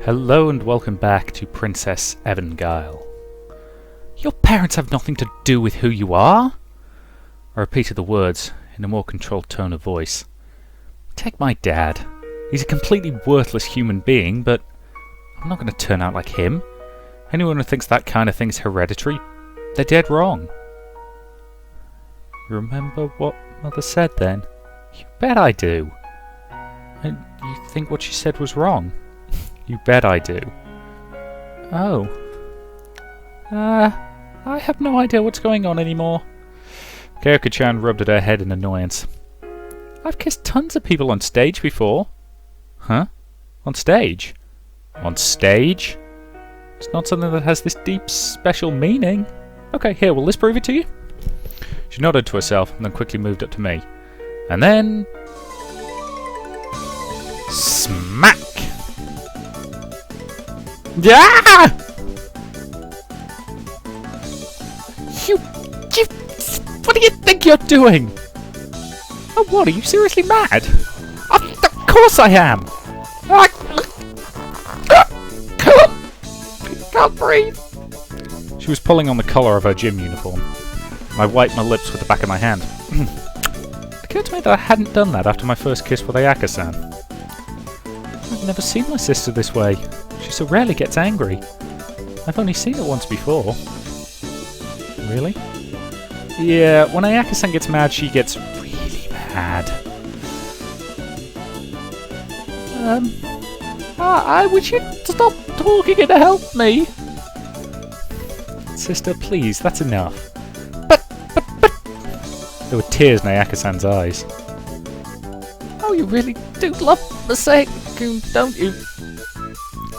Hello and welcome back to Princess Evangile. Your parents have nothing to do with who you are? I repeated the words in a more controlled tone of voice. Take my dad. He's a completely worthless human being, but I'm not going to turn out like him. Anyone who thinks that kind of thing is hereditary, they're dead wrong. You remember what Mother said then? You bet I do. And you think what she said was wrong? You bet I do. Oh. I have no idea what's going on anymore. Kyoka-chan rubbed at her head in annoyance. I've kissed tons of people on stage before. Huh? On stage? On stage? It's not something that has this deep, special meaning. Okay, here, will this prove it to you? She nodded to herself and then quickly moved up to me. And then... smack! Yeah! You... What do you think you're doing? Oh, what? Are you seriously mad? Of course I am! I can't breathe! She was pulling on the collar of her gym uniform. I wiped my lips with the back of my hand. It occurred to me that I hadn't done that after my first kiss with Ayaka-san. I've never seen my sister this way. She so rarely gets angry. I've only seen it once before. Really? Yeah, when Ayaka-san gets mad, she gets really mad. I wish you'd stop talking and help me. Sister, please, that's enough. But... There were tears in Ayaka-san's eyes. Oh, you really do love Masaya-kun, don't you?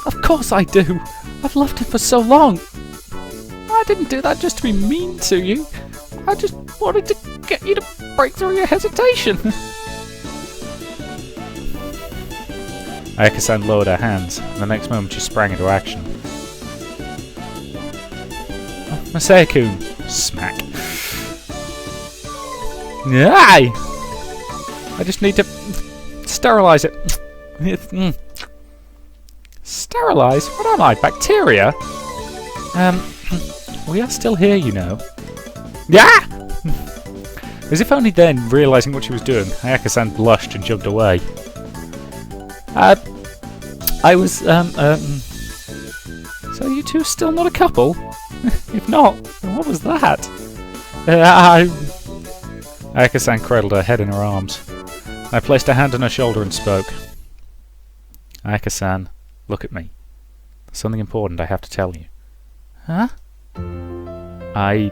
Of course I do. I've loved him for so long. I didn't do that just to be mean to you. I just wanted to get you to break through your hesitation. Ayaka-san lowered her hands, and the next moment she sprang into action. Oh, Masaya-kun. Smack. Aye! I just need to sterilize it. Sterilize? What am I? Bacteria? We are still here, you know. Yeah! As if only then, realising what she was doing, Ayaka-san blushed and jumped away. I was, so you two still not a couple? If not, then what was that? Ayaka-san cradled her head in her arms. I placed a hand on her shoulder and spoke. Ayaka-san, look at me. There's something important I have to tell you. Huh? I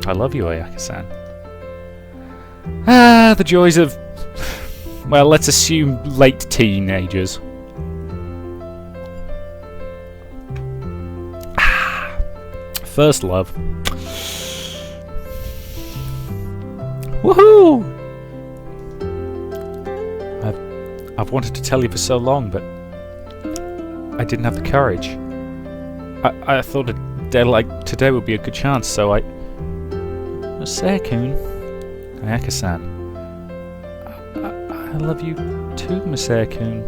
love you, Ayaka-san. The joys of... well, let's assume late teenagers. First love. Woohoo! I've wanted to tell you for so long, but I didn't have the courage. I thought a day like today would be a good chance, so I... Masaya-kun. Ayaka-san. I love you too, Masaya-kun.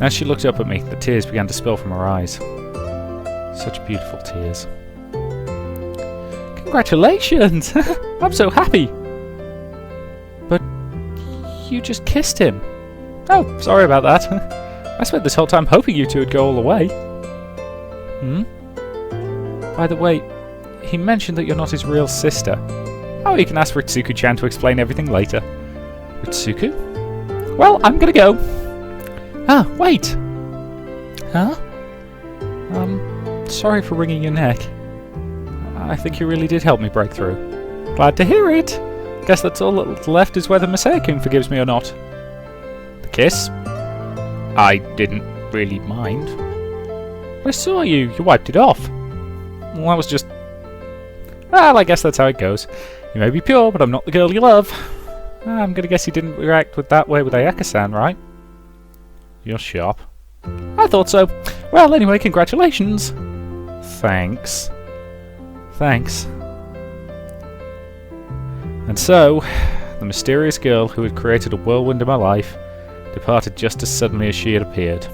As she looked up at me, the tears began to spill from her eyes. Such beautiful tears. Congratulations! I'm so happy! But you just kissed him. Oh, sorry about that. I spent this whole time hoping you two would go all the way. Hmm? By the way, he mentioned that you're not his real sister. Oh, you can ask Ritsuko-chan to explain everything later. Ritsuko? Well, I'm gonna go. Ah, wait! Huh? Sorry for wringing your neck. I think you really did help me break through. Glad to hear it! Guess that's all that's left is whether Masaya-kun forgives me or not. The kiss? I didn't really mind. I saw you. You wiped it off. Well, that was just... well, I guess that's how it goes. You may be pure, but I'm not the girl you love. I'm gonna guess you didn't react that way with Ayaka-san, right? You're sharp. I thought so. Well, anyway, congratulations. Thanks. Thanks. And so, the mysterious girl who had created a whirlwind in my life departed just as suddenly as she had appeared.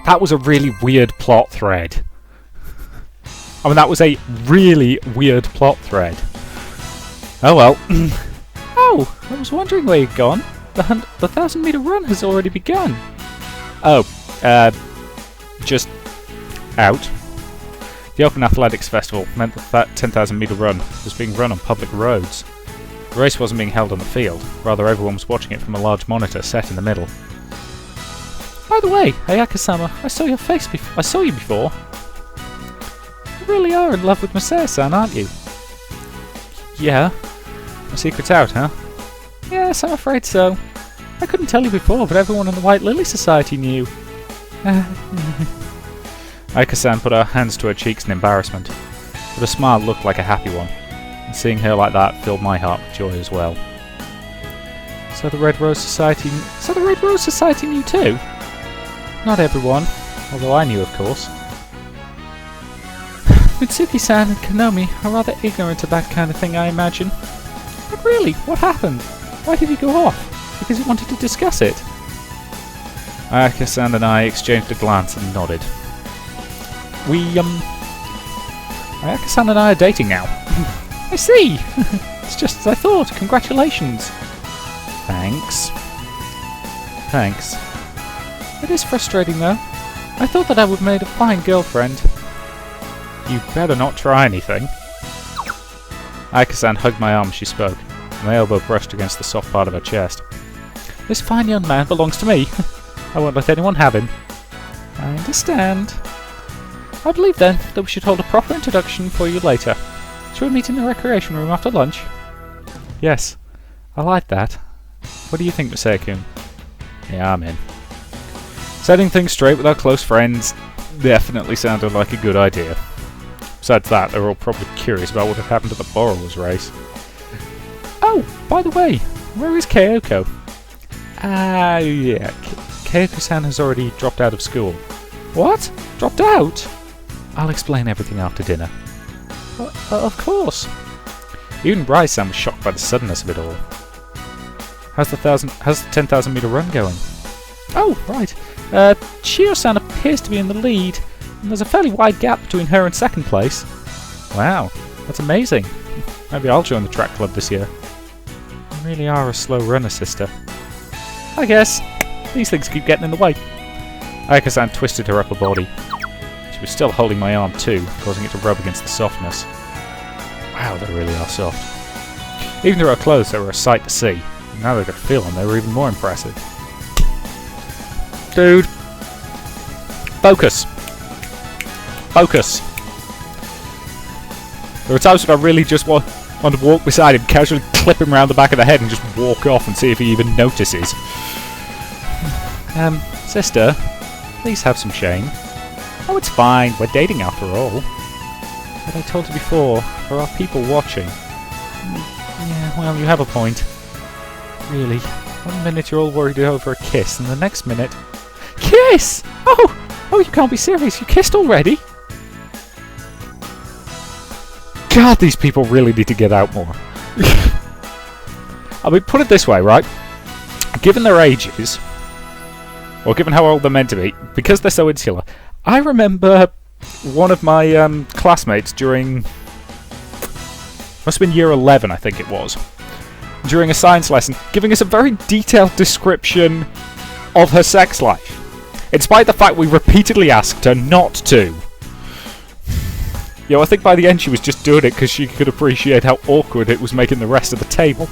That was a really weird plot thread. I mean, that was a really weird plot thread. Oh well. Oh, I was wondering where you'd gone. The 1,000-meter run has already begun. Oh, just out. The Open Athletics Festival meant that 10,000-meter run was being run on public roads. The race wasn't being held on the field, rather everyone was watching it from a large monitor set in the middle. By the way, Ayaka-sama, I saw your face I saw you before. You really are in love with Masaya-san, aren't you? Yeah. My secret's out, huh? Yes, I'm afraid so. I couldn't tell you before, but everyone in the White Lily Society knew. Ayaka-san put her hands to her cheeks in embarrassment, but her smile looked like a happy one, and seeing her like that filled my heart with joy as well. So the Red Rose Society knew too? Not everyone, although I knew, of course. Mitsuki-san and Konomi are rather ignorant of that kind of thing, I imagine. But really, what happened? Why did he go off? Because he wanted to discuss it? Ayaka-san and I exchanged a glance and nodded. Ayaka-san and I are dating now. I see! It's just as I thought. Congratulations. Thanks. Thanks. It is frustrating, though. I thought that I would have made a fine girlfriend. You better not try anything. Ayaka-san hugged my arm as she spoke, and my elbow brushed against the soft part of her chest. This fine young man belongs to me. I won't let anyone have him. I understand. I believe, then, that we should hold a proper introduction for you later. Shall we meet in the recreation room after lunch? Yes, I like that. What do you think, Masaya-kun? Yeah, I'm in. Setting things straight with our close friends definitely sounded like a good idea. Besides that, they were all probably curious about what had happened at the Borrowers race. Oh, by the way, where is Kyoko? Yeah, Kyoko-san has already dropped out of school. What? Dropped out? I'll explain everything after dinner. Of course. Even Rai-san was shocked by the suddenness of it all. How's the 10,000-meter run going? Oh, right. Chio-san appears to be in the lead, and there's a fairly wide gap between her and second place. Wow, that's amazing. Maybe I'll join the track club this year. You really are a slow runner, sister. I guess. These things keep getting in the way. Ayaka-san twisted her upper body. She was still holding my arm too, causing it to rub against the softness. Wow, they really are soft. Even through her clothes, they were a sight to see. And now they could feel them, they were even more impressive. Dude! Focus! Focus! There are times when I really just want to walk beside him, casually clip him around the back of the head and just walk off and see if he even notices. Sister, please have some shame. Oh, it's fine. We're dating after all. But I told you before, there are people watching. Yeah, well, you have a point. Really. One minute you're all worried over a kiss, and the next minute... Kiss! Oh, you can't be serious. You kissed already? God, these people really need to get out more. I mean, put it this way, right? Given their ages, or given how old they're meant to be, because they're so insular, I remember one of my classmates during... must have been year 11, I think it was. During a science lesson, giving us a very detailed description of her sex life. In spite of the fact we repeatedly asked her not to. I think by the end she was just doing it because she could appreciate how awkward it was making the rest of the table.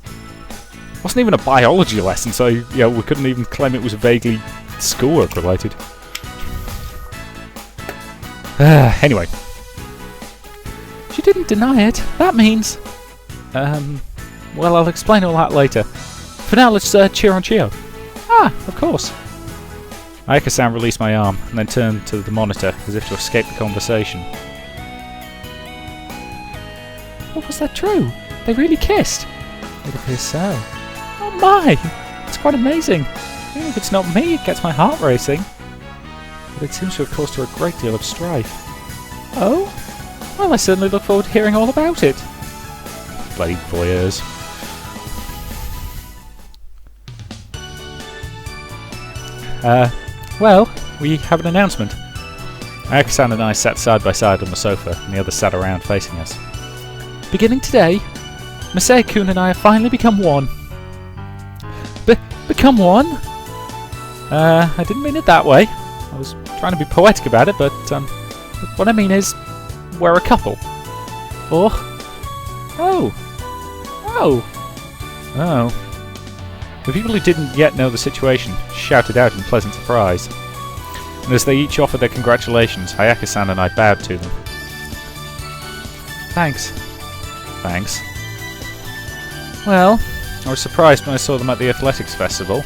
It wasn't even a biology lesson, so we couldn't even claim it was vaguely schoolwork related. Anyway. She didn't deny it. That means... well, I'll explain all that later. For now, let's cheer on Chio. Ah, of course. Ayaka-san released my arm and then turned to the monitor as if to escape the conversation. Oh, was that true? They really kissed? It appears so. Oh my! It's quite amazing. Even if it's not me, it gets my heart racing. But it seems to have caused her a great deal of strife. Oh? Well, I certainly look forward to hearing all about it. Bloody voyeurs. Well, we have an announcement. Ayaka-san and I sat side by side on the sofa, and the others sat around facing us. Beginning today, Masaya-kun and I have finally become one. Become one? I didn't mean it that way. I was trying to be poetic about it, but what I mean is, we're a couple. Or... Oh. The people who didn't yet know the situation shouted out in pleasant surprise. And as they each offered their congratulations, Ayaka-san and I bowed to them. Thanks. Well, I was surprised when I saw them at the athletics festival,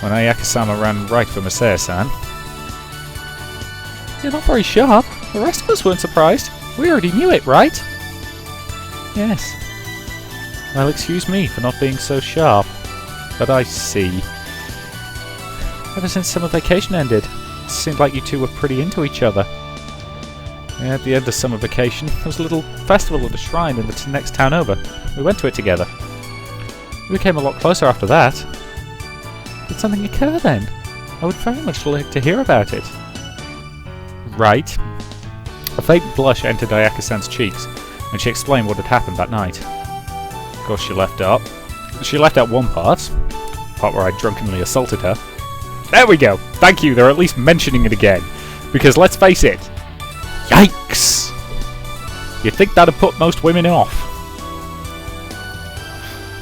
when Ayaka-sama ran right for Masaya-san. You're not very sharp. The rest of us weren't surprised. We already knew it, right? Yes. Well, excuse me for not being so sharp. But I see. Ever since summer vacation ended, it seemed like you two were pretty into each other. Yeah, at the end of summer vacation, there was a little festival at a shrine in the next town over. We went to it together. We became a lot closer after that. Did something occur then? I would very much like to hear about it. Right. A faint blush entered Ayaka-san's cheeks, and she explained what had happened that night. Of course, she left out one part where I drunkenly assaulted her. There we go! Thank you, they're at least mentioning it again. Because let's face it, yikes! You'd think that'd put most women off.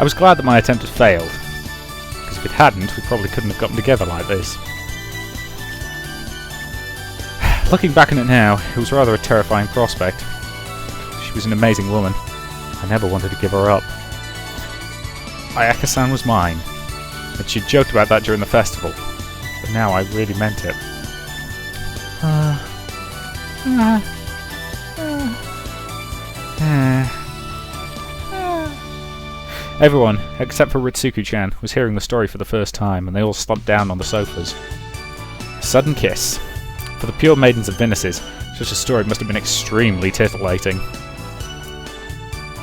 I was glad that my attempt had failed, because if it hadn't, we probably couldn't have gotten together like this. Looking back on it now, it was rather a terrifying prospect. She was an amazing woman. I never wanted to give her up. Ayaka-san was mine, and she joked about that during the festival, but now I really meant it. Everyone, except for Ritsuko-chan, was hearing the story for the first time, and they all slumped down on the sofas. Sudden kiss. For the pure maidens of Venices, such a story must have been extremely titillating.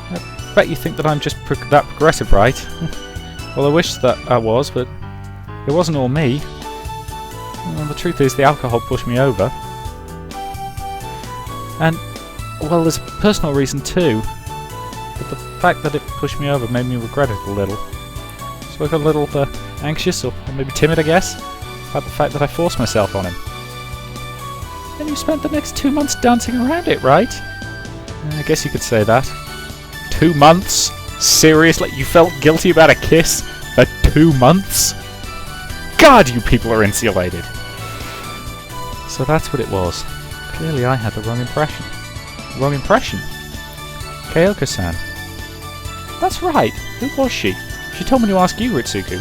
I bet you think that I'm just that progressive, right? Well, I wish that I was, but it wasn't all me. Well, the truth is, the alcohol pushed me over. And, well, there's a personal reason too. But the fact that it pushed me over made me regret it a little. So I got a little anxious, or maybe timid, I guess, about the fact that I forced myself on him. And you spent the next 2 months dancing around it, right? I guess you could say that. 2 months? Seriously? You felt guilty about a kiss for 2 months? God, you people are insulated! So that's what it was. Clearly I had the wrong impression. Wrong impression? Kyoko-san. That's right. Who was she? She told me to ask you, Ritsuko.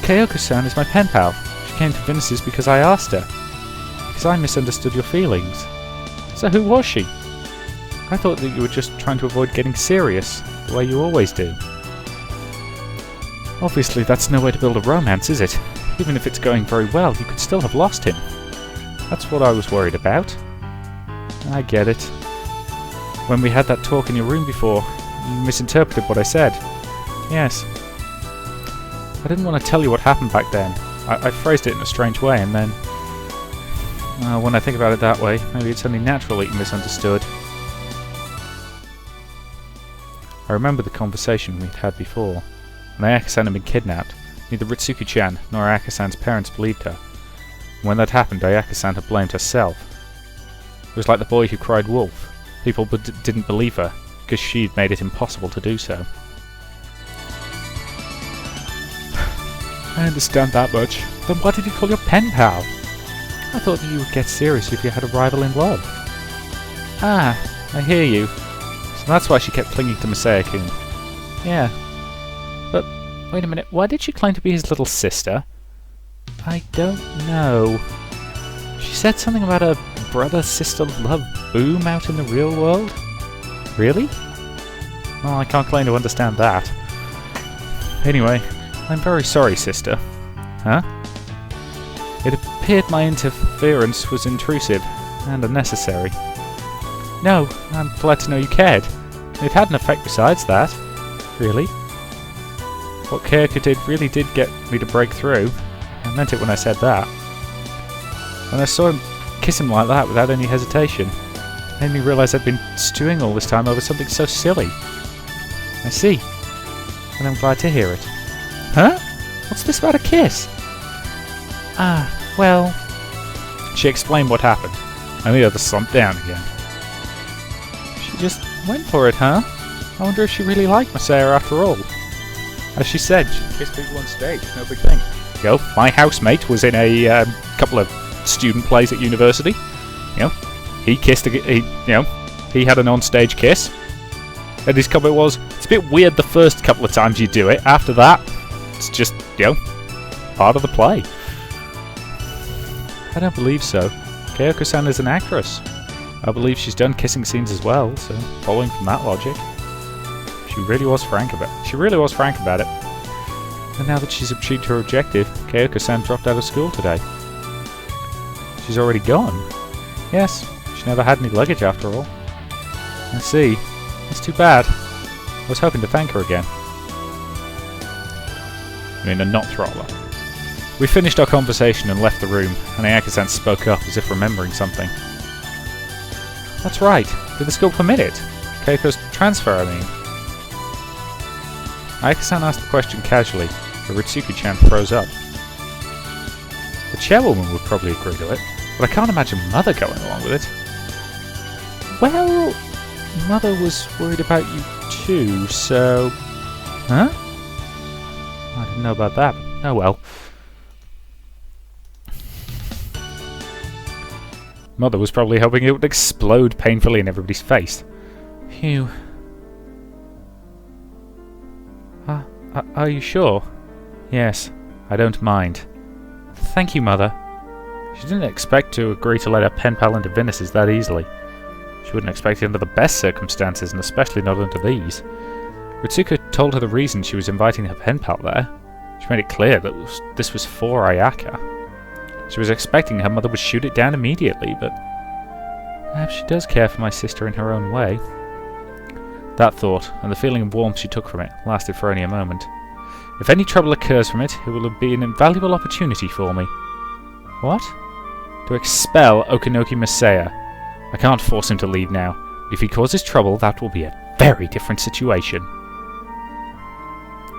Kyoko-san is my pen pal. She came to Venices because I asked her. Because I misunderstood your feelings. So who was she? I thought that you were just trying to avoid getting serious, the way you always do. Obviously that's no way to build a romance, is it? Even if it's going very well, you could still have lost him. That's what I was worried about. I get it. When we had that talk in your room before, you misinterpreted what I said. Yes. I didn't want to tell you what happened back then. I phrased it in a strange way, and then... when I think about it that way, maybe it's only natural that you misunderstood. I remember the conversation we'd had before. When Ayaka-san had been kidnapped, neither Ritsuko-chan nor Ayaka-san's parents believed her. And when that happened, Ayaka-san had blamed herself. It was like the boy who cried wolf. People didn't believe her, because she'd made it impossible to do so. I understand that much. Then why did you call your pen pal? I thought that you would get serious if you had a rival in love. Ah, I hear you. So that's why she kept clinging to Masaya-kun. Yeah. But, wait a minute, why did she claim to be his little sister? I don't know. She said something about a brother-sister love boom out in the real world? Really? Well, I can't claim to understand that. Anyway, I'm very sorry, sister. Huh? It appeared my interference was intrusive and unnecessary. No, I'm glad to know you cared. It had an effect besides that. Really? What Kyoko did really did get me to break through, and I meant it when I said that. And I saw him kiss him like that without any hesitation. It made me realise I'd been stewing all this time over something so silly. I see. And I'm glad to hear it. Huh? What's this about a kiss? Ah, well... She explained what happened, and the other slumped down again. She just went for it, huh? I wonder if she really liked Masya after all. As she said, she kissed people on stage, no big thing. You know, my housemate was in a couple of student plays at university. You know, he kissed he had an on-stage kiss. And his comment was, it's a bit weird the first couple of times you do it. After that, it's just, part of the play. I don't believe so. Kyoko-san is an actress. I believe she's done kissing scenes as well, so following from that logic. She really was frank about it. And now that she's achieved her objective, Kyoko-san dropped out of school today. She's already gone? Yes, she never had any luggage after all. I see. That's too bad. I was hoping to thank her again. I mean, a not throttler. We finished our conversation and left the room, and Ayaka-san spoke up as if remembering something. That's right. Did the school permit it? Keiko's transfer, I mean. Ayaka-san asked the question casually, but Ritsuko-chan froze up. The chairwoman would probably agree to it, but I can't imagine Mother going along with it. Well, Mother was worried about you too, so... Huh? I didn't know about that. Oh well. Mother was probably hoping it would explode painfully in everybody's face. Phew. Are you sure? Yes, I don't mind. Thank you, Mother. She didn't expect to agree to let her pen pal into Venice's that easily. She wouldn't expect it under the best circumstances, and especially not under these. Ritsuko told her the reason she was inviting her pen pal there. She made it clear that this was for Ayaka. She was expecting her mother would shoot it down immediately, but perhaps she does care for my sister in her own way. That thought, and the feeling of warmth she took from it, lasted for only a moment. If any trouble occurs from it, it will be an invaluable opportunity for me. What? To expel Okinoki Masya. I can't force him to leave now. If he causes trouble, that will be a very different situation.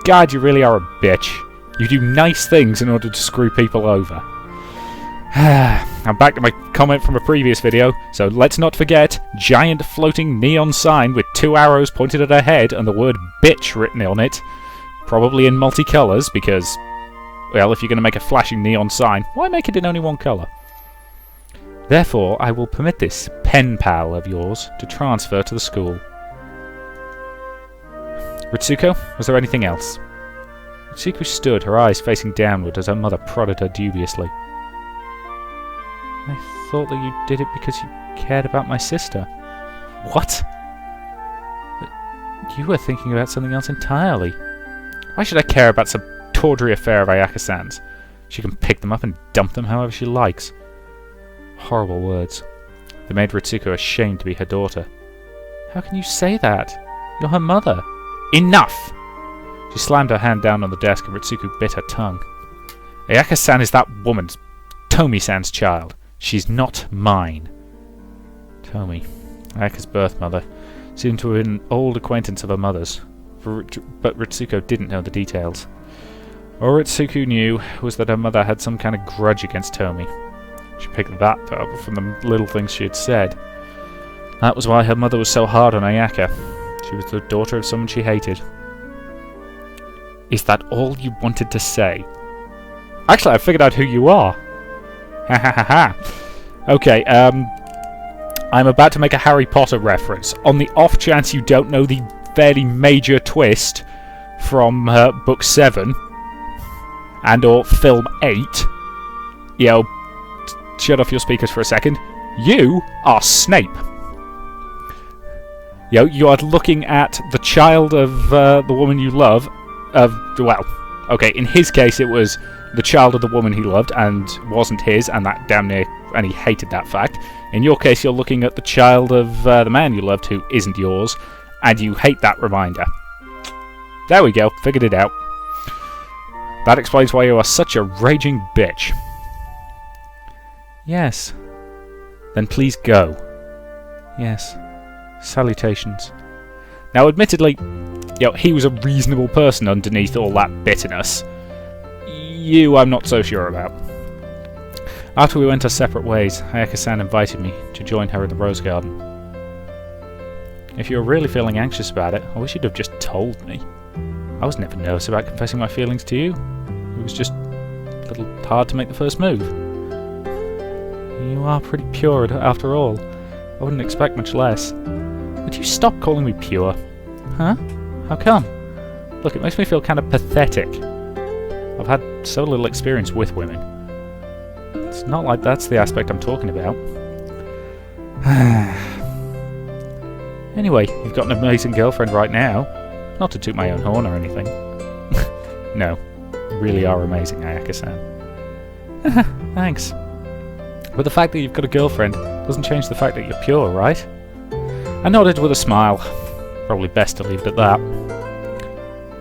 God, you really are a bitch. You do nice things in order to screw people over. I'm back to my comment from a previous video, so let's not forget, giant floating neon sign with 2 arrows pointed at her head and the word bitch written on it. Probably in multicolours, because, well, if you're going to make a flashing neon sign, why make it in only one colour? Therefore, I will permit this pen pal of yours to transfer to the school. Ritsuko, was there anything else? Ritsuko stood, her eyes facing downward as her mother prodded her dubiously. I thought that you did it because you cared about my sister. What? But you were thinking about something else entirely. Why should I care about some tawdry affair of Ayaka-san's? She can pick them up and dump them however she likes. Horrible words. They made Ritsuko ashamed to be her daughter. How can you say that? You're her mother. Enough! She slammed her hand down on the desk and Ritsuko bit her tongue. Ayaka-san is that woman's, Tomi-san's child. She's not mine. Tomi, Ayaka's birth mother, seemed to have been an old acquaintance of her mother's, but Ritsuko didn't know the details. All Ritsuko knew was that her mother had some kind of grudge against Tomi. She picked that up from the little things she had said. That was why her mother was so hard on Ayaka. She was the daughter of someone she hated. Is that all you wanted to say? Actually, I figured out who you are. Ha ha ha ha. Okay, I'm about to make a Harry Potter reference. On the off chance you don't know the fairly major twist from Book 7 and or Film 8, shut off your speakers for a second. You are Snape. You are looking at the child of the woman you love. Okay, in his case it was the child of the woman he loved and wasn't his, and that damn near, and he hated that fact. In your case, you're looking at the child of the man you loved who isn't yours, and you hate that reminder. There we go, figured it out. That explains why you are such a raging bitch. Yes. Then please go. Yes. Salutations. Now, admittedly, he was a reasonable person underneath all that bitterness. You, I'm not so sure about. After we went our separate ways, Ayaka-san invited me to join her in the rose garden. If you were really feeling anxious about it, I wish you'd have just told me. I was never nervous about confessing my feelings to you. It was just a little hard to make the first move. You are pretty pure after all. I wouldn't expect much less. Would you stop calling me pure? Huh? How come? Look, it makes me feel kind of pathetic. I've had so little experience with women. It's not like that's the aspect I'm talking about. Anyway, you've got an amazing girlfriend right now. Not to toot my own horn or anything. No, you really are amazing, Ayaka-san. Thanks. But the fact that you've got a girlfriend doesn't change the fact that you're pure, right? I nodded with a smile. Probably best to leave it at that.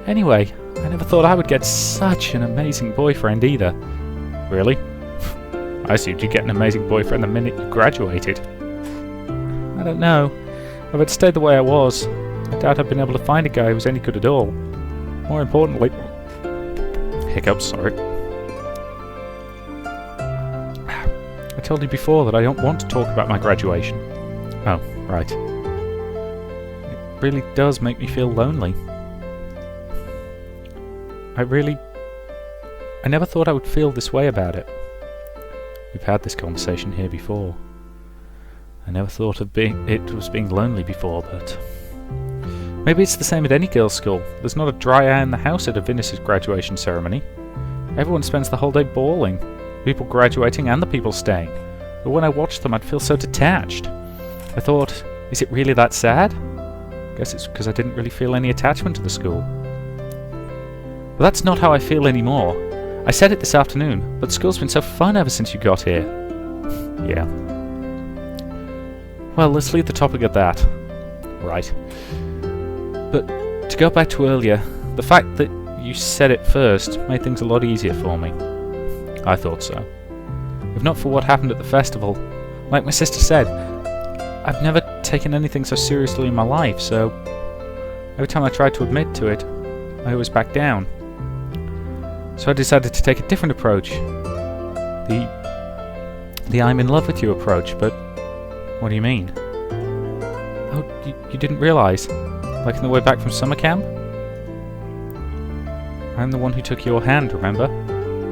Anyway, I never thought I would get such an amazing boyfriend either. Really? I assumed you'd get an amazing boyfriend the minute you graduated. I don't know. If I'd stayed the way I was, I doubt I'd been able to find a guy who was any good at all. More importantly... Hiccups, sorry. I told you before that I don't want to talk about my graduation. Oh, right. It really does make me feel lonely. I never thought I would feel this way about it. We've had this conversation here before. I never thought of it was being lonely before, but... Maybe it's the same at any girls' school. There's not a dry eye in the house at a Venus's graduation ceremony. Everyone spends the whole day bawling. People graduating and the people staying. But when I watched them, I'd feel so detached. I thought, is it really that sad? Guess it's because I didn't really feel any attachment to the school. But that's not how I feel anymore. I said it this afternoon, but school's been so fun ever since you got here. Yeah. Well, let's leave the topic at that. Right. But to go back to earlier, the fact that you said it first made things a lot easier for me. I thought so. If not for what happened at the festival, like my sister said, I've never taken anything so seriously in my life, so every time I tried to admit to it, I always backed down. So I decided to take a different approach. The I'm in love with you approach, but what do you mean? Oh, you didn't realise? Like on the way back from summer camp? I'm the one who took your hand, remember?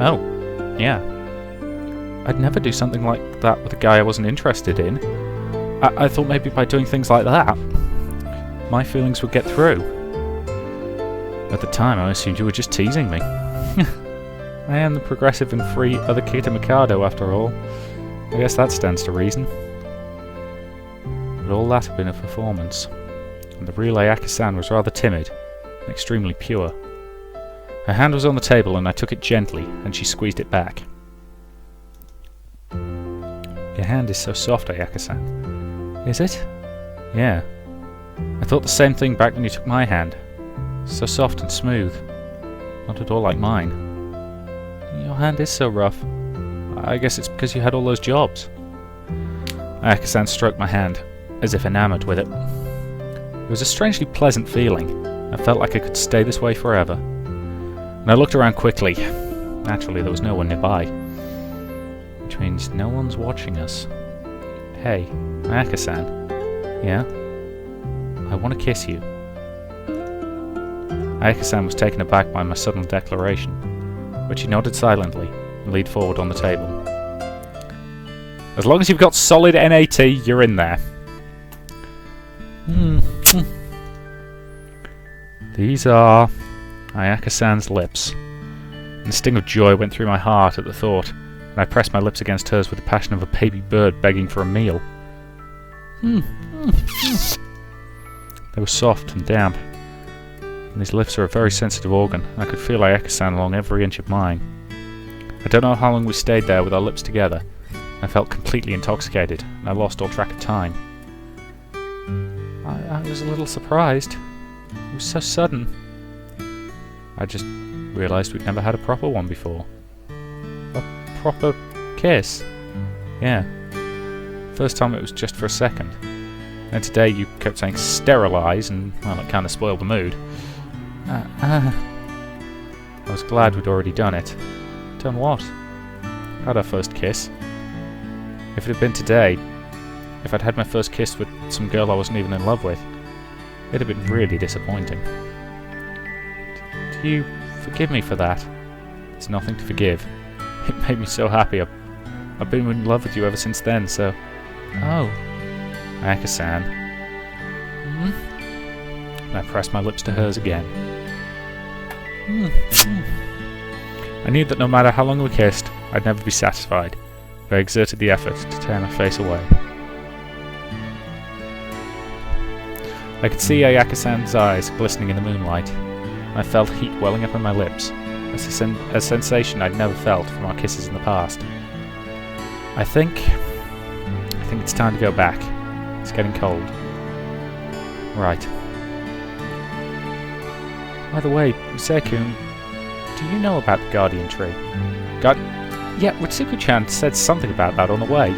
Oh, yeah. I'd never do something like that with a guy I wasn't interested in. I thought maybe by doing things like that, my feelings would get through. At the time, I assumed you were just teasing me. I am the progressive and free other Kita Mikado, after all. I guess that stands to reason. But all that had been a performance, and the real Ayaka-san was rather timid and extremely pure. Her hand was on the table and I took it gently, and she squeezed it back. Your hand is so soft, Ayaka-san. Is it? Yeah. I thought the same thing back when you took my hand. So soft and smooth. Not at all like mine. Your hand is so rough. I guess it's because you had all those jobs. Ayaka-san stroked my hand, as if enamoured with it. It was a strangely pleasant feeling. I felt like I could stay this way forever. And I looked around quickly. Naturally, there was no one nearby. Which means no one's watching us. Hey, Ayaka-san. Yeah? I want to kiss you. Ayaka-san was taken aback by my sudden declaration, but she nodded silently and leaned forward on the table. As long as you've got solid NAT, you're in there. These are Ayaka-san's lips. And a sting of joy went through my heart at the thought, and I pressed my lips against hers with the passion of a baby bird begging for a meal. They were soft and damp, and these lips are a very sensitive organ. I could feel Ayaka-san along every inch of mine. I don't know how long we stayed there with our lips together. I felt completely intoxicated, and I lost all track of time. I was a little surprised. It was so sudden. I just Realised we'd never had a proper one before. A proper kiss? Yeah. First time it was just for a second. And today you kept saying sterilise, and, well, it kind of spoiled the mood. I was glad we'd already done it. Done what? Had our first kiss. If it had been today, if I'd had my first kiss with some girl I wasn't even in love with, it'd have been really disappointing. Do you forgive me for that? There's nothing to forgive. It made me so happy. I've been in love with you ever since then, so... Oh. Ayaka-san. And I pressed my lips to hers again. I knew that no matter how long we kissed, I'd never be satisfied, but I exerted the effort to turn my face away. I could see Ayaka-san's eyes glistening in the moonlight, and I felt heat welling up on my lips, a sensation I'd never felt from our kisses in the past. I think it's time to go back. It's getting cold. Right. By the way, Misea-kun, do you know about the Guardian Tree? Yeah, Ritsuko-chan said something about that on the way.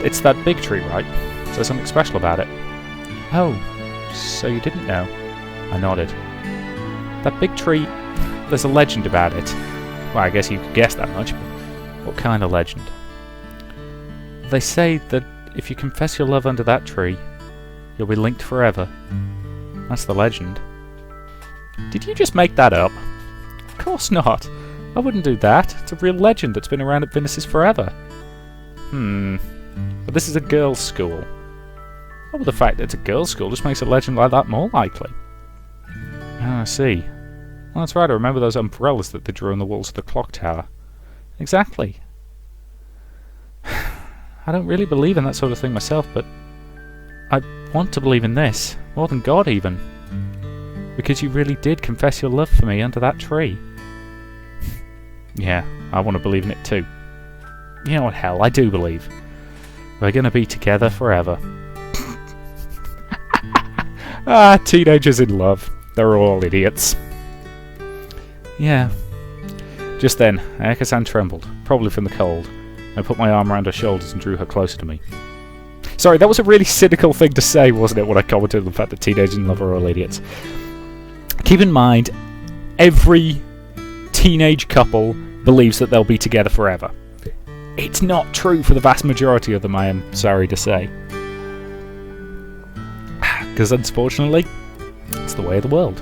It's that big tree, right? There's something special about it. Oh, so you didn't know? I nodded. That big tree, there's a legend about it. Well, I guess you could guess that much, but what kind of legend? They say that if you confess your love under that tree, you'll be linked forever. That's the legend. Did you just make that up? Of course not. I wouldn't do that. It's a real legend that's been around at Venice's forever. But this is a girls' school. Well, the fact that it's a girls' school just makes a legend like that more likely. Oh, I see. Well, that's right, I remember those umbrellas that they drew on the walls of the clock tower. Exactly. I don't really believe in that sort of thing myself, but I want to believe in this, more than God even. Because you really did confess your love for me under that tree. Yeah, I want to believe in it too. You know what, hell, I do believe. We're gonna be together forever. Teenagers in love. They're all idiots. Yeah. Just then, Ayaka-san trembled, probably from the cold. I put my arm around her shoulders and drew her closer to me. Sorry, that was a really cynical thing to say, wasn't it, when I commented on the fact that teenagers in love are all idiots. Keep in mind, every teenage couple believes that they'll be together forever. It's not true for the vast majority of them, I am sorry to say. Because unfortunately, it's the way of the world.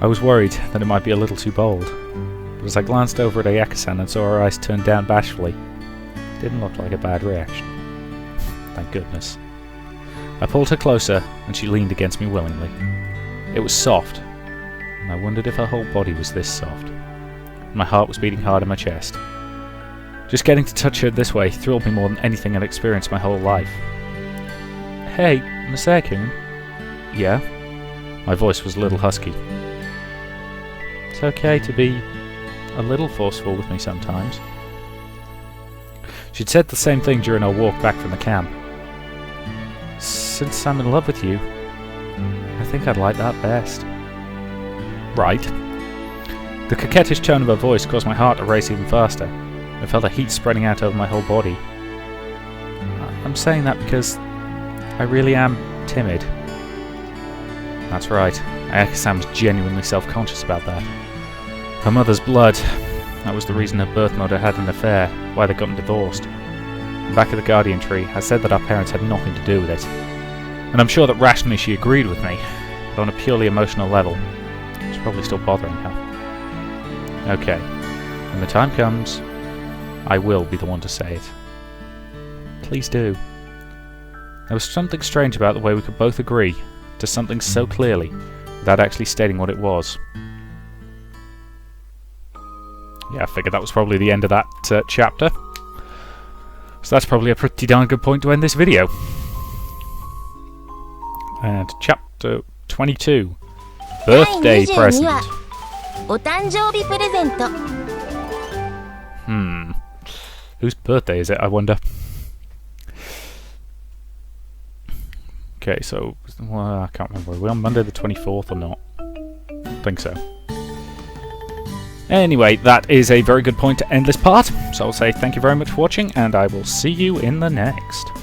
I was worried that it might be a little too bold, but as I glanced over at Ayaka-san and saw her eyes turn down bashfully, it didn't look like a bad reaction. Thank goodness. I pulled her closer, and she leaned against me willingly. It was soft, and I wondered if her whole body was this soft. My heart was beating hard in my chest. Just getting to touch her this way thrilled me more than anything I'd experienced my whole life. Hey, Misea-kun? Yeah? My voice was a little husky. It's okay to be a little forceful with me sometimes. She'd said the same thing during our walk back from the camp. Since I'm in love with you, I think I'd like that best. Right. The coquettish tone of her voice caused my heart to race even faster. I felt the heat spreading out over my whole body. I'm saying that because I really am timid. That's right. Ayaka-san was genuinely self-conscious about that. Her mother's blood. That was the reason her birth mother had an affair, why they'd gotten divorced. In the back of the Guardian Tree, I said that our parents had nothing to do with it. And I'm sure that rationally she agreed with me, but on a purely emotional level, it's probably still bothering her. Okay, when the time comes, I will be the one to say it. Please do. There was something strange about the way we could both agree to something so clearly, without actually stating what it was. Yeah, I figured that was probably the end of that chapter. So that's probably a pretty darn good point to end this video. And chapter 22. Birthday present. Whose birthday is it, I wonder? Okay, so... Well, I can't remember. Are we on Monday the 24th or not? think so. Anyway, that is a very good point to end this part, so I'll say thank you very much for watching, and I will see you in the next.